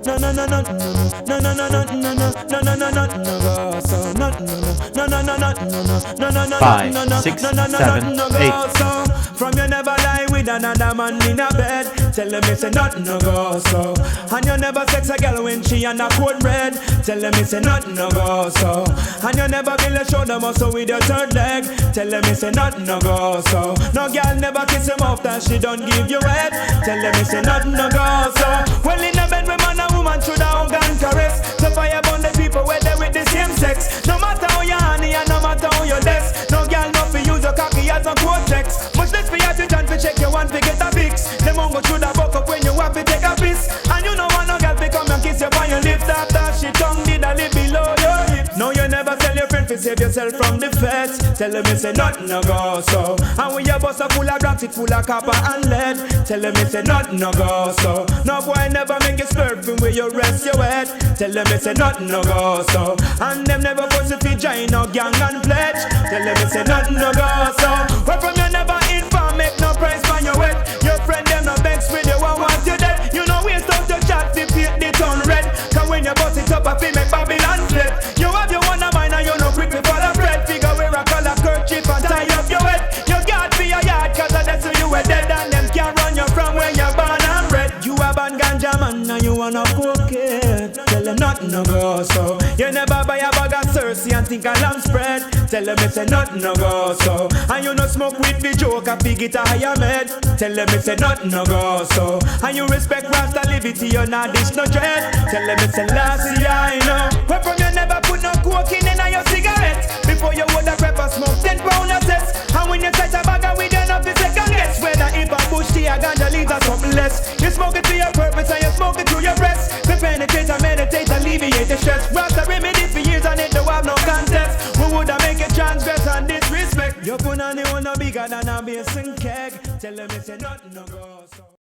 no no no no no no no no no no no no no no no so no no no no no no no no no 5, 6, 7, 8. From you never lie with another man in a bed. Tell them it's a nothing no go so. And you never sex a girl when she and a cold bread. Tell them it's a nothing no go so. And you never build a shoulder muscle with your third leg. Tell them it's a nothing no go so. No girl never kiss him off that she don't give you head. Tell them it's a nothing no go so. Well in a bed with man and woman should have hug and caress. So fire burn the people where they with the same sex. No matter how you honey and no matter how you less. No girl not for use your cocky as a cortex. Much less for you to chance to check your one to get a fix. Them won't go through the buck up when you have to take a piss. And you know want no girl to come and kiss you on your lips. After she tongue did a lip below your hips. No you never tell your friend to save yourself from the feds. Tell them it's a nothing no go so. And when your bus are full of grams it full of copper and lead. Tell them it's a nothing no go so. No boy never make you slurping where you rest your head. Tell them it's a nothing no go so. And them never force you to join no gang and pledge. Tell them it's a nothing no go so. Where from you never inform make no price for your wet. Your friend them no vex with you and want you dead. You know waste out your chat to paint the town red. Cause when you bust it up I feel make Babylon flip. You have your one of mine and you no quick to follow bread. Figure wear a color kerchief and tie up your head. You got for your yard cause that's who you were dead. And them can't run you from where you're born and bred. You a bad ganja man and you wanna cook it. Tell them nothing no go so. You never buy a bag of Cersei and think a lamb spread. Tell them it's a nothing no go so. And you no smoke with the joke a pig it a higher med. Tell them it's a nothing no go so. And you respect Rasta liberty you not dish no dread. Tell them it's a last year I know. Where from you never put no cocaine in your cigarette. Before you would have pepper smoke 10 pound of cess. And when you touch a bag of weed you know the second guess. Whether if a bush tea or ganja leaves or something less. You smoke it for your purpose and you smoke it through your breast. To penetrate and meditate and alleviate the stress. Rasta remedy for years and it don't have no contest. Who would have make it transgress and disrespect? Your punani one no bigger than a basin keg. Tell them it's a nothing no go so.